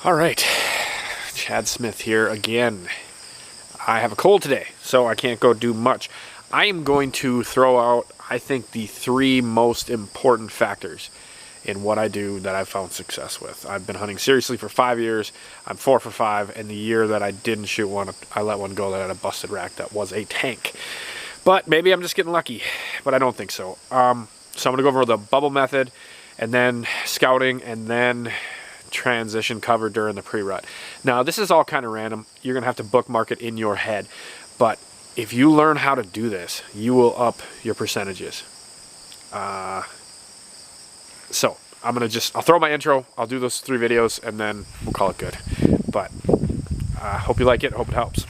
All right, Chad Smith here again. I have a cold today, so I can't go do much. I am going to throw out, I think, the three most important factors in what I do that I've found success with. I've been hunting seriously for 5 years. I'm 4 for 5, and the year that I didn't shoot one, I let one go that had a busted rack that was a tank. But maybe I'm just getting lucky, but I don't think so. So I'm gonna go over the bubble method, and then scouting, and then transition cover during the pre-rut. Now this is all kind of random. You're gonna have to bookmark it in your head, but if you learn how to do this, you will up your percentages. So I'll throw my intro, I'll do those 3 videos, and then we'll call it good. But I hope you like it, hope it helps.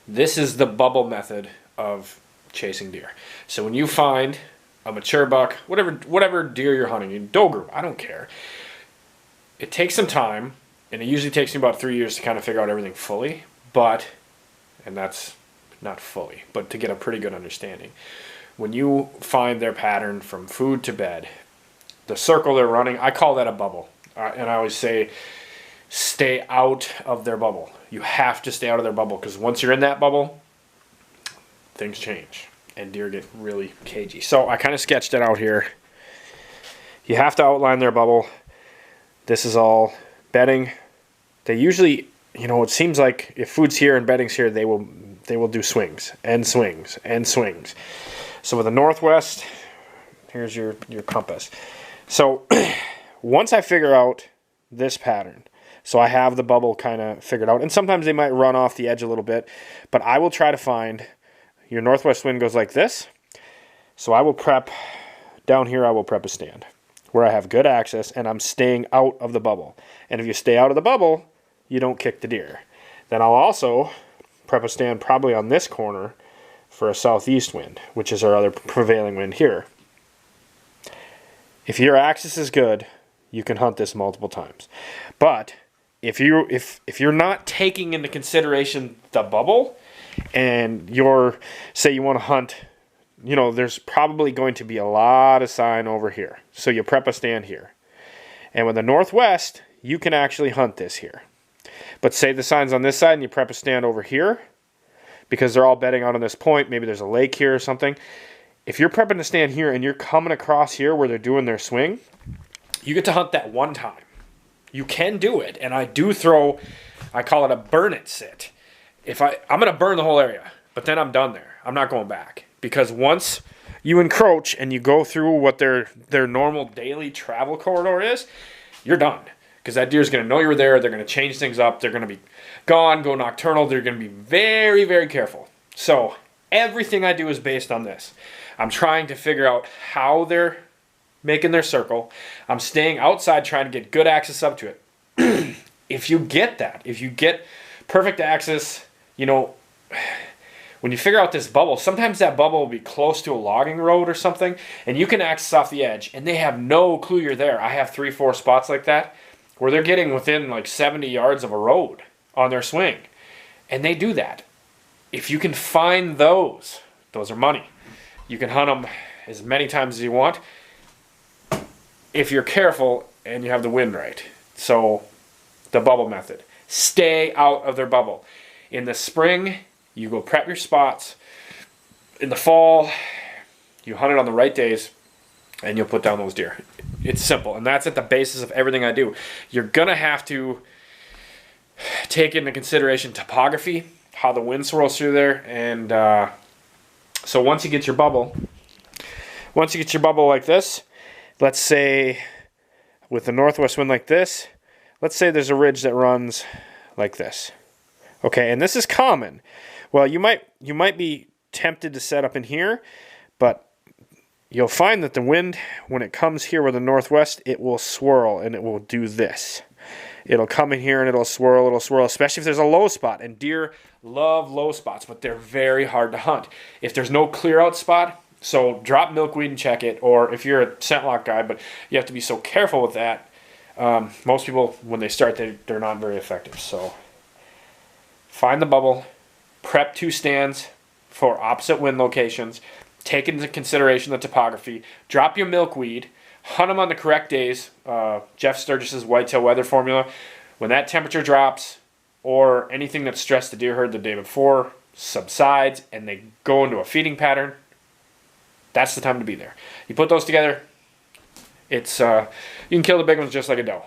This is the bubble method of chasing deer. So when you find a mature buck, whatever deer you're hunting, doe group, I don't care. It takes some time, and it usually takes me about 3 years to kind of figure out everything fully, and that's not fully, but to get a pretty good understanding. When you find their pattern from food to bed, the circle they're running, I call that a bubble. And I always say, stay out of their bubble. You have to stay out of their bubble, because once you're in that bubble, things change and deer get really cagey. So I kind of sketched it out here. You have to outline their bubble. This is all bedding. They usually, it seems like if food's here and bedding's here, they will do swings and swings and swings. So with the northwest, here's your compass. So once I figure out this pattern, so I have the bubble kind of figured out, and sometimes they might run off the edge a little bit, but I will try to find, your northwest wind goes like this, so I will prep, down here I will prep a stand where I have good access and I'm staying out of the bubble. And if you stay out of the bubble, you don't kick the deer. Then I'll also prep a stand probably on this corner for a southeast wind, which is our other prevailing wind here. If your access is good, you can hunt this multiple times. But if you're not taking into consideration the bubble, and say you want to hunt, there's probably going to be a lot of sign over here. So you prep a stand here. And with the northwest, you can actually hunt this here. But say the sign's on this side and you prep a stand over here, because they're all bedding out on this point, maybe there's a lake here or something. If you're prepping a stand here and you're coming across here where they're doing their swing, you get to hunt that one time. You can do it, and I do throw, I call it a burn it sit. I'm going to burn the whole area, but then I'm done there. I'm not going back, because once you encroach and you go through what their normal daily travel corridor is, you're done. because that deer is going to know you were there. They're going to change things up. They're going to be gone, go nocturnal. They're going to be very, very careful. So everything I do is based on this. I'm trying to figure out how they're making their circle. I'm staying outside trying to get good access up to it. If you get that, if you get perfect access, you know, when you figure out this bubble, sometimes that bubble will be close to a logging road or something, and you can access off the edge, and they have no clue you're there. I have 3-4 spots like that where they're getting within like 70 yards of a road on their swing, and they do that. If you can find those are money. You can hunt them as many times as you want if you're careful and you have the wind right. So the bubble method. Stay out of their bubble. In the spring, you go prep your spots. In the fall, you hunt it on the right days, and you'll put down those deer. It's simple, and that's at the basis of everything I do. You're going to have to take into consideration topography, how the wind swirls through there, and so once you get your bubble like this, let's say with the northwest wind like this, let's say there's a ridge that runs like this. Okay, and this is common. Well, you might be tempted to set up in here, but you'll find that the wind, when it comes here with the northwest, it will swirl and it will do this. It'll come in here and it'll swirl, especially if there's a low spot. And deer love low spots, but they're very hard to hunt. If there's no clear out spot, so drop milkweed and check it, or if you're a scent lock guy, but you have to be so careful with that. Most people, when they start, they're not very effective. So find the bubble, prep 2 stands for opposite wind locations, take into consideration the topography, drop your milkweed, hunt them on the correct days. Jeff Sturgis's Whitetail weather formula. When that temperature drops, or anything that stressed the deer herd the day before subsides and they go into a feeding pattern, that's the time to be there. You put those together, it's you can kill the big ones just like a doe.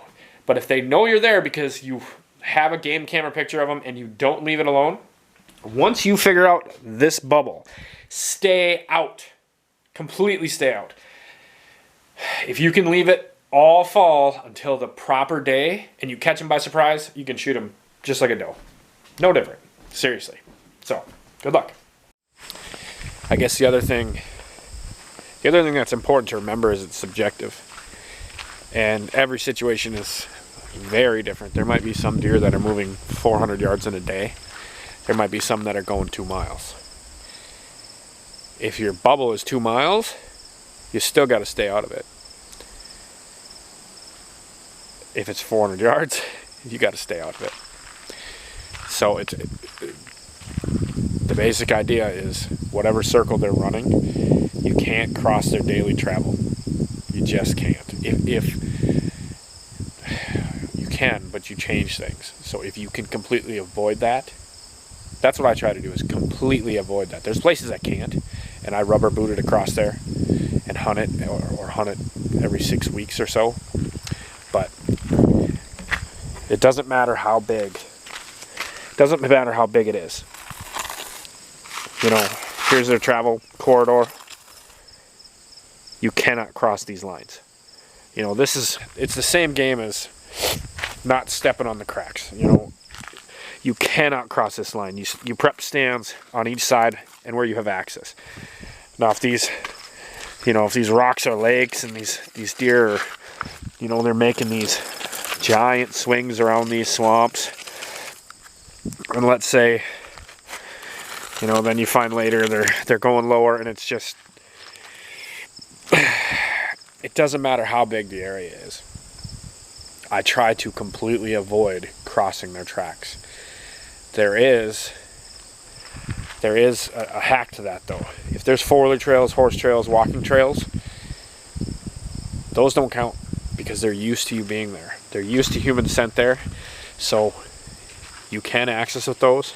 But if they know you're there because you have a game camera picture of them and you don't leave it alone, once you figure out this bubble, stay out. Completely stay out. If you can leave it all fall until the proper day and you catch them by surprise, you can shoot them just like a doe. No different. Seriously. So, good luck. I guess the other thing that's important to remember is it's subjective. And every situation is very different. There might be some deer that are moving 400 yards in a day. There might be some that are going 2 miles. If your bubble is 2 miles, you still got to stay out of it. If it's 400 yards, you got to stay out of it. So the basic idea is whatever circle they're running, you can't cross their daily travel. You just can't. If you can, but you change things. So if you can completely avoid that, that's what I try to do, is completely avoid that. There's places I can't, and I rubber boot it across there and hunt it, or hunt it every 6 weeks or so. But it doesn't matter how big. It doesn't matter how big it is. You know, here's their travel corridor. You cannot cross these lines. You know, it's the same game as not stepping on the cracks. You know, you cannot cross this line. You prep stands on each side and where you have access. Now, if these rocks are lakes and these deer are, you know, they're making these giant swings around these swamps, and let's say, you know, then you find later they're going lower, and it's just, it doesn't matter how big the area is. I try to completely avoid crossing their tracks. There is a hack to that, though. If there's 4-wheeler trails, horse trails, walking trails, those don't count because they're used to you being there. They're used to human scent there, so you can access with those.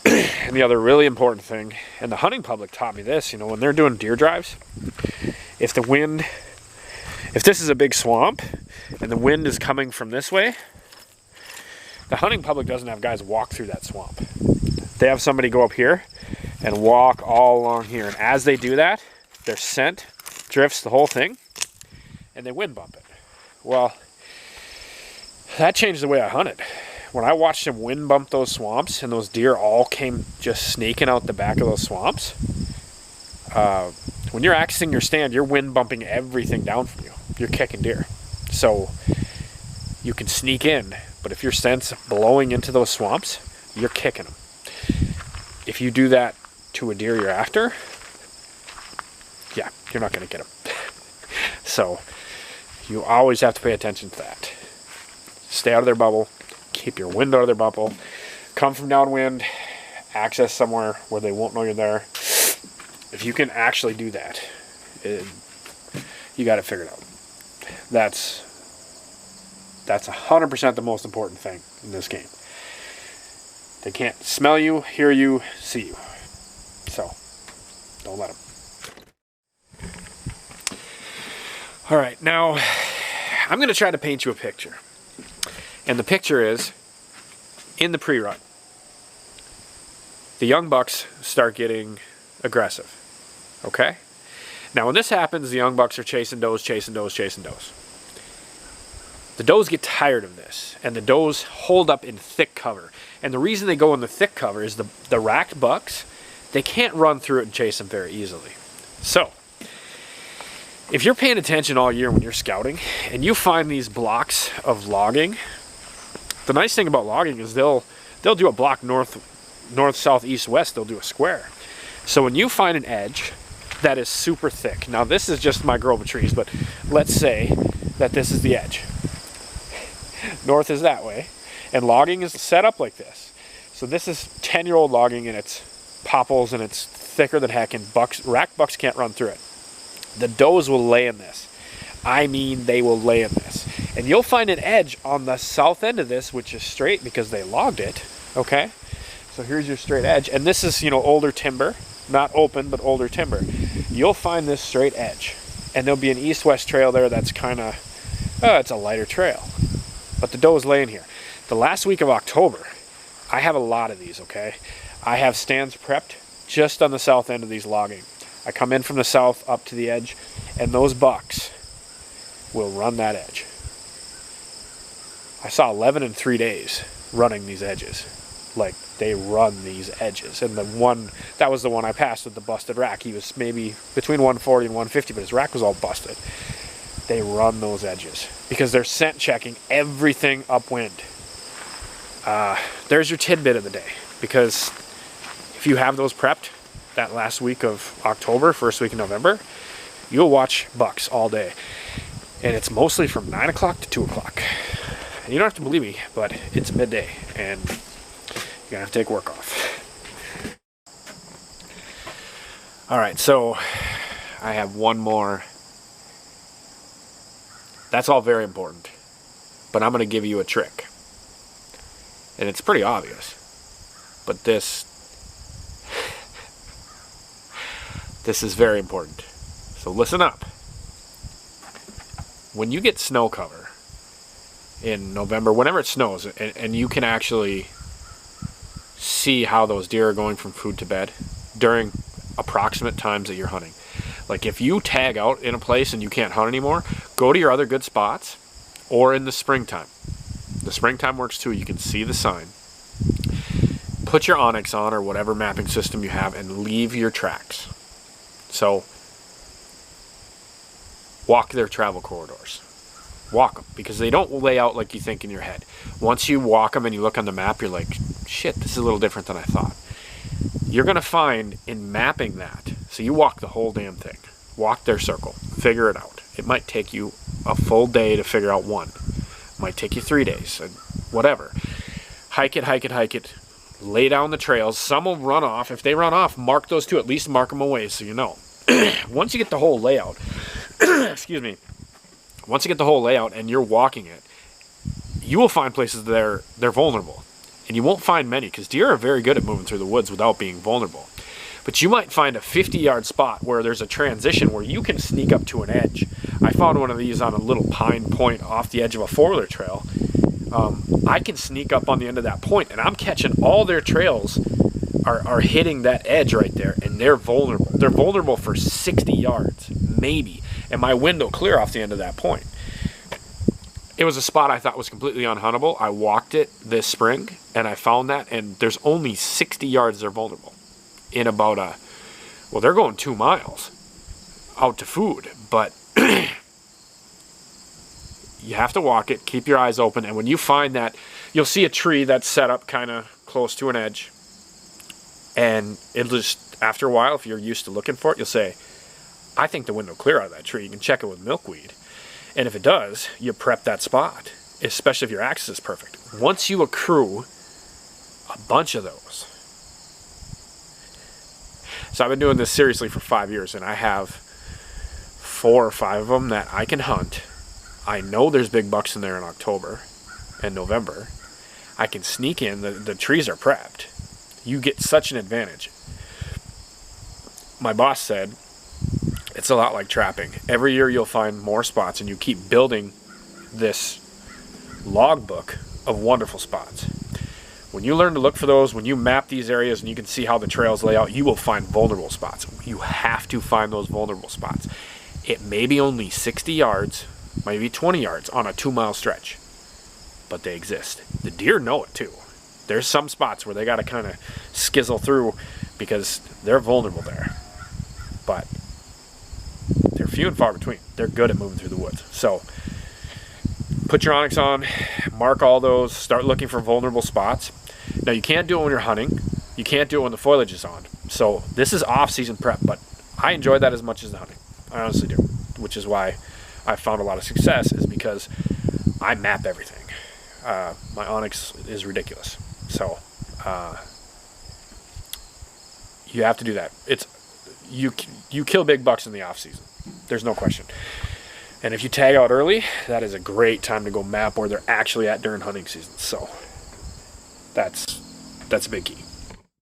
And the other really important thing, and the hunting public taught me this, you know, when they're doing deer drives, if this is a big swamp and the wind is coming from this way, the hunting public doesn't have guys walk through that swamp. They have somebody go up here and walk all along here. And as they do that, their scent drifts the whole thing and they wind bump it. Well, That changed the way I hunted. When I watched him wind bump those swamps and those deer all came just snaking out the back of those swamps, when you're accessing your stand, you're wind bumping everything down from you. You're kicking deer. So you can sneak in, but if your scent's blowing into those swamps, you're kicking them. If you do that to a deer you're after, yeah, you're not going to get them. So you always have to pay attention to that. Stay out of their bubble. Keep your wind out of their bubble. Come from downwind. Access somewhere where they won't know you're there. If you can actually do that, you got it figured out. That's 100% the most important thing in this game. They can't smell you, hear you, see you. So, don't let them. All right, now I'm going to try to paint you a picture. And the picture is, in the pre-rut, the young bucks start getting aggressive. Okay? Now when this happens, the young bucks are chasing does, chasing does, chasing does. The does get tired of this, and the does hold up in thick cover. And the reason they go in the thick cover is the racked bucks, they can't run through it and chase them very easily. So, if you're paying attention all year when you're scouting, and you find these blocks of logging, the nice thing about logging is they'll do a block north, south, east, west, they'll do a square. So when you find an edge that is super thick, now this is just my grove of trees, but let's say that this is the edge. North is that way, and logging is set up like this. So this is 10-year-old logging, and it's popples, and it's thicker than heck, and rack bucks can't run through it. The does will lay in this. I mean, they will lay in this. And you'll find an edge on the south end of this, which is straight because they logged it, okay? So here's your straight edge, and this is, older timber, not open, but older timber. You'll find this straight edge, and there'll be an east-west trail there that's kind of, it's a lighter trail. But the doe is laying here. The last week of October, I have a lot of these, okay? I have stands prepped just on the south end of these logging. I come in from the south up to the edge, and those bucks will run that edge. I saw 11 in 3 days running these edges. Like, they run these edges. And that was the one I passed with the busted rack. He was maybe between 140 and 150, but his rack was all busted. They run those edges because they're scent checking everything upwind. There's your tidbit of the day, because if you have those prepped that last week of October, first week of November, you'll watch bucks all day. And it's mostly from 9 o'clock to 2 o'clock. You don't have to believe me, but it's midday, and you're gonna have to take work off. All right, so I have one more. That's all very important, but I'm gonna give you a trick. And it's pretty obvious, but this is very important. So listen up. When you get snow cover in November, whenever it snows, and you can actually see how those deer are going from food to bed during approximate times that you're hunting. Like if you tag out in a place and you can't hunt anymore, go to your other good spots, or in the springtime. The springtime works too. You can see the sign. Put your Onyx on or whatever mapping system you have and leave your tracks. So walk their travel corridors. Walk them, because they don't lay out like you think in your head. Once you walk them and you look on the map, you're like, shit, this is a little different than I thought. You're going to find in mapping that, so you walk the whole damn thing. Walk their circle. Figure it out. It might take you a full day to figure out one. It might take you 3 days, whatever. Hike it, hike it, hike it. Lay down the trails. Some will run off. If they run off, mark those two. At least mark them away so you know. Once you get the whole layout, excuse me, once you get the whole layout and you're walking it, you will find places that they're vulnerable. And you won't find many, because deer are very good at moving through the woods without being vulnerable. But you might find a 50-yard spot where there's a transition where you can sneak up to an edge. I found one of these on a little pine point off the edge of a four-wheeler trail. I can sneak up on the end of that point, and I'm catching all their trails are hitting that edge right there, and they're vulnerable. They're vulnerable for 60 yards, maybe. And my wind will clear off the end of that point. It was a spot I thought was completely unhuntable. I walked it this spring, and I found that, and there's only 60 yards they're vulnerable. In about well, they're going 2 miles out to food, but you have to walk it, keep your eyes open, and when you find that, you'll see a tree that's set up kind of close to an edge, and it'll just, after a while, if you're used to looking for it, you'll say, I think the wind will clear out of that tree. You can check it with milkweed. And if it does, you prep that spot, especially if your access is perfect. Once you accrue a bunch of those. So I've been doing this seriously for 5 years, and I have 4 or 5 of them that I can hunt. I know there's big bucks in there in October and November. I can sneak in. The trees are prepped. You get such an advantage. My boss said, it's a lot like trapping. Every year you'll find more spots, and you keep building this logbook of wonderful spots. When you learn to look for those, when you map these areas and you can see how the trails lay out, you will find vulnerable spots. You have to find those vulnerable spots. It may be only 60 yards, maybe 20 yards on a 2-mile stretch, but they exist. The deer know it too. There's some spots where they got to kind of skizzle through because they're vulnerable there. But they're few and far between. They're good at moving through the woods. So put your onX on, mark all those, start looking for vulnerable spots. Now you can't do it when you're hunting. You can't do it when the foliage is on. So this is off-season prep, but I enjoy that as much as the hunting. I honestly do, which is why I've found a lot of success, is because I map everything. My onX is ridiculous. So you have to do that. You kill big bucks in the off-season. There's no question. And if you tag out early, that is a great time to go map where they're actually at during hunting season. So that's a big key.